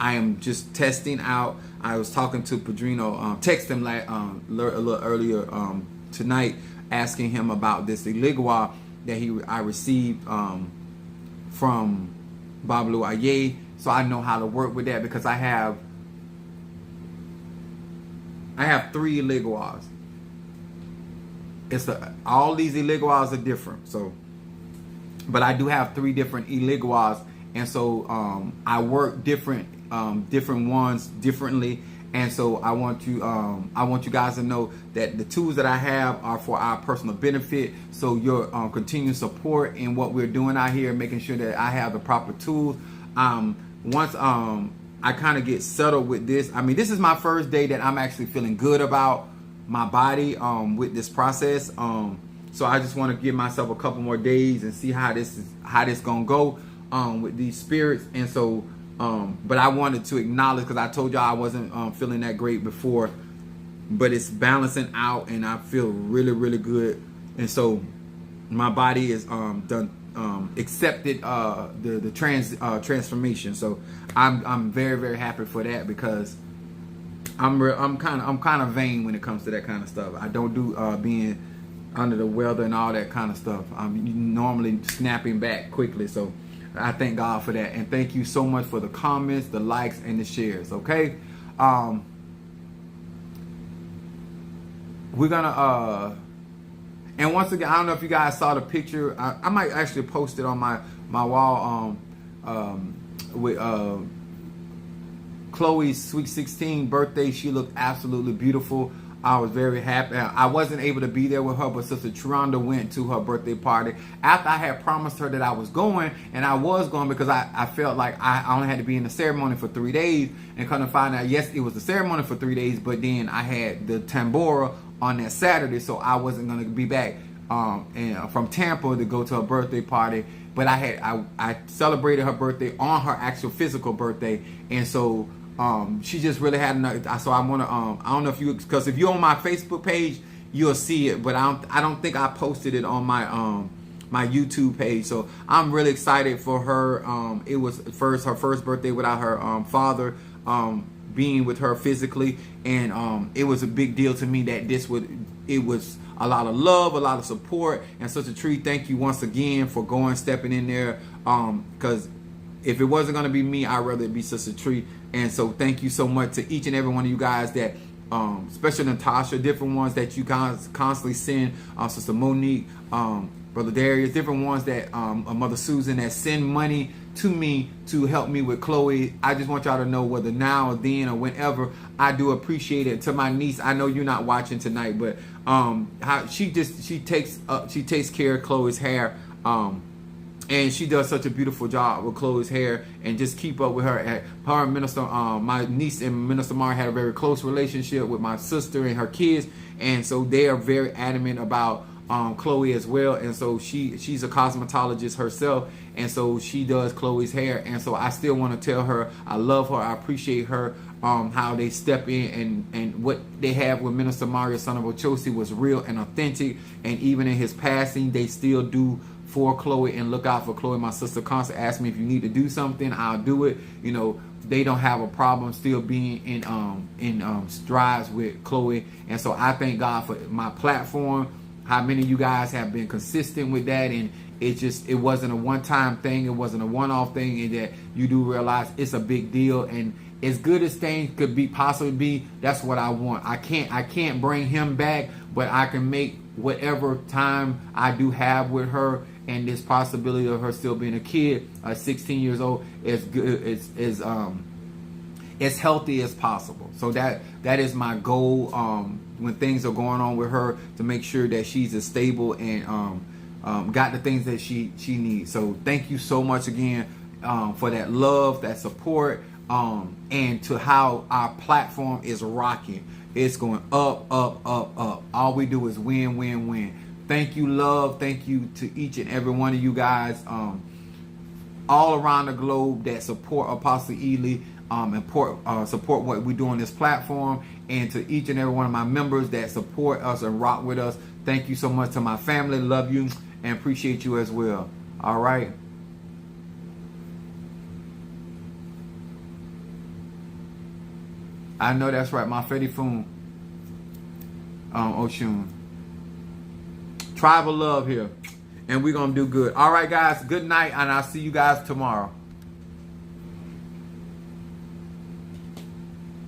am just testing out. I was talking to Padrino, text him like a little earlier tonight, asking him about this Iligua that I received from Bablu Aye, so I know how to work with that because I have 3 Iliguas. All these Iliguas are different, so, but I do have 3 different Iliguas, and so I work different ones differently. And so I want you guys to know that the tools that I have are for our personal benefit. So your continued support in what we're doing out here, making sure that I have the proper tools. Once I kind of get settled with this, I mean, this is my first day that I'm actually feeling good about my body with this process. So I just want to give myself a couple more days and see how this gonna go with these spirits. And so. But I wanted to acknowledge, because I told y'all I wasn't feeling that great before, but it's balancing out and I feel really, really good. And so my body is accepted the transformation. So I'm very, very happy for that because I'm kind of vain when it comes to that kind of stuff. I don't do being under the weather and all that kind of stuff. I'm normally snapping back quickly. So I thank God for that, and thank you so much for the comments, the likes, and the shares. Okay, we're gonna and once again, I don't know if you guys saw the picture. I might actually post it on my wall with Chloe's Sweet 16 birthday. She looked absolutely beautiful. I was very happy. I wasn't able to be there with her, but Sister Tronda went to her birthday party after I had promised her that I was going, and I was going because I felt like I only had to be in the ceremony for 3 days, and kind of find out, yes, it was the ceremony for 3 days, but then I had the Tambora on that Saturday, so I wasn't going to be back from Tampa to go to her birthday party. But I celebrated her birthday on her actual physical birthday, and so she just really had enough. So I want to I don't know if because if you're on my Facebook page, you'll see it, but I don't think I posted it on my my YouTube page. So I'm really excited for her. It was her first birthday without her father being with her physically, and it was a big deal to me that it was a lot of love, a lot of support, and Sister Tree, thank you once again for stepping in there, because if it wasn't going to be me, I'd rather it be Sister Tree. And so thank you so much to each and every one of you guys that, especially Natasha, different ones that you guys constantly send, Sister Monique, Brother Darius, different ones that, Mother Susan, that send money to me to help me with Chloe. I just want y'all to know, whether now or then or whenever, I do appreciate it. To my niece, I know you're not watching tonight, but how she takes care of Chloe's hair. And she does such a beautiful job with Chloe's hair, and just keep up with her. Her and Minister, my niece and Minister Mara had a very close relationship with my sister and her kids, and so they are very adamant about Chloe as well. And so she's a cosmetologist herself, and so she does Chloe's hair. And so I still want to tell her I love her, I appreciate her, how they step in, and what they have with Minister Mario, son of Ochosi, was real and authentic. And even in his passing, they still do for Chloe and look out for Chloe. My sister constantly asks me, if you need to do something, I'll do it. You know, they don't have a problem still being in strides with Chloe. And so I thank God for my platform, how many of you guys have been consistent with that, and it wasn't a one-time thing, it wasn't a one-off thing, and that you do realize it's a big deal. And as good as things could be possibly be, that's what I want. I can't bring him back, but I can make whatever time I do have with her, and this possibility of her still being a kid, 16 years old, as good as healthy as possible. So that is my goal when things are going on with her, to make sure that she's as stable and got the things that she needs. So thank you so much again for that love, that support, and to how our platform is rocking. It's going up, up, up, up. All we do is win, win, win. Thank you, love. Thank you to each and every one of you guys all around the globe that support Apostle Ely and support what we do on this platform. And to each and every one of my members that support us and rock with us, thank you so much. To my family, love you and appreciate you as well. All right. I know that's right, my Fetty Foon, Oshun. Tribe of love here, and we're gonna do good. All right, guys, good night, and I'll see you guys tomorrow.